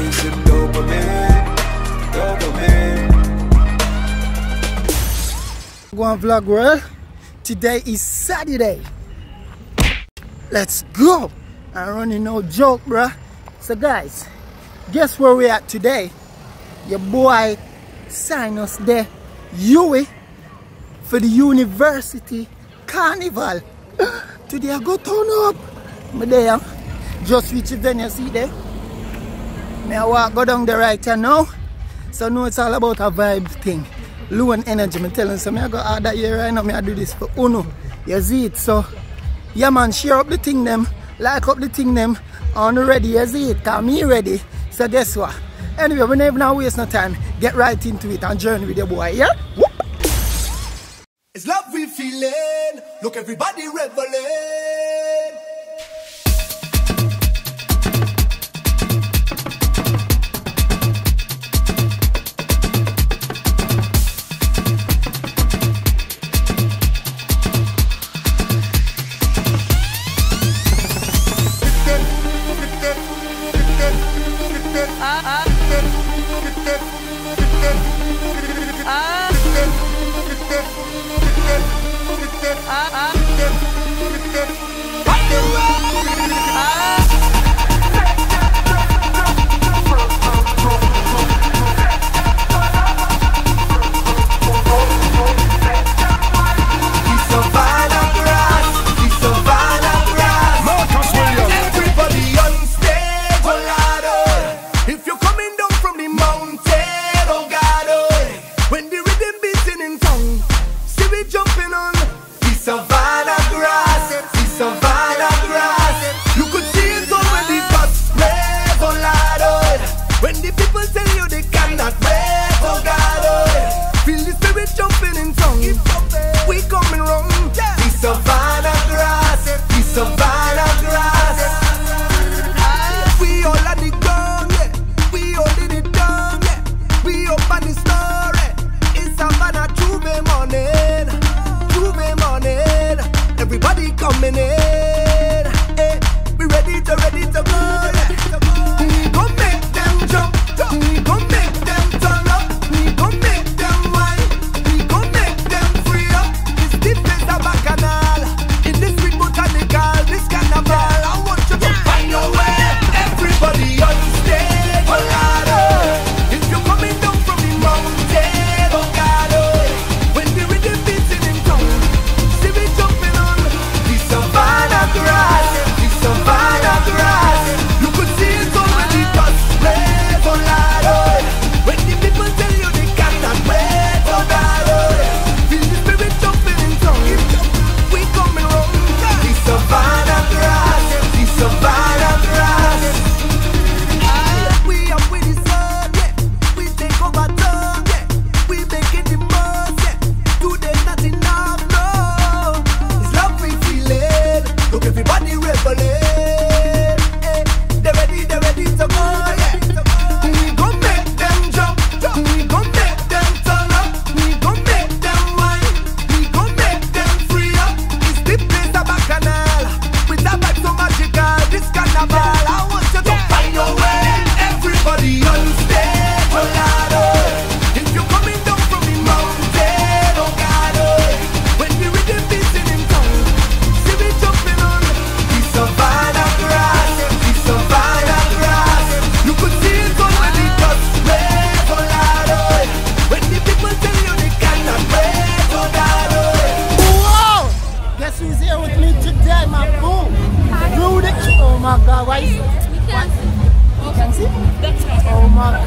is the dopamine, dopamine. Go on vlog world. Today is Saturday. Let's go. I'm running no joke, bruh. So guys, guess where we at today? Your boy PSYNOS there, UWI, for the University Carnival. Today I go turn up. I'm there. Just reach the venue, see there? I walk go down the right here now. So now it's all about a vibe thing. Low and energy. I'm telling you, I go out that year right now. I do this for Uno. You see it? So yeah man, share up the thing them, like up the thing them. On ready, you see it? Cause me ready. So guess what? Anyway, we never now waste no time. Get right into it and journey with your boy, yeah? Whoop. It's love we feeling. Look, everybody reveling.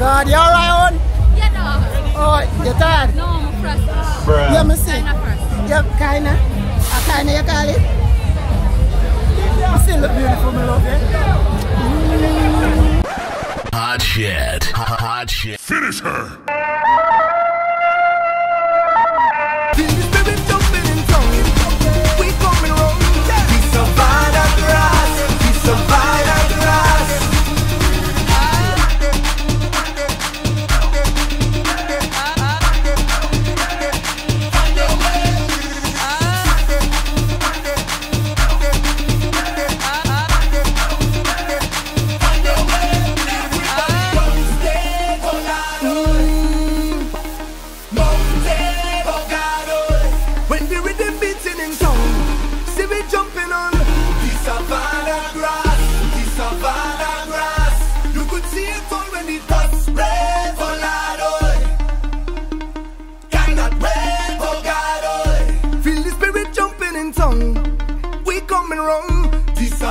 God, you alright on? Yeah, no. Oh, you tired? No, I'm fresh. Yeah, me see. Kinda fresh. Yeah, kinda. Kinda you call it? You still look beautiful, my love, eh? Hot shit. Hot shit. Finish her.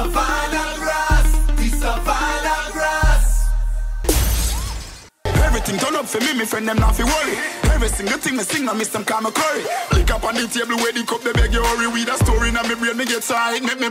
savannah grass, the savannah grass. Everything turn up for me friend them not fi worry. Every single thing me sing, I miss them call me curry. Lick up on the table where the cup they beg you hurry. With a story in my brain, me get tight, make me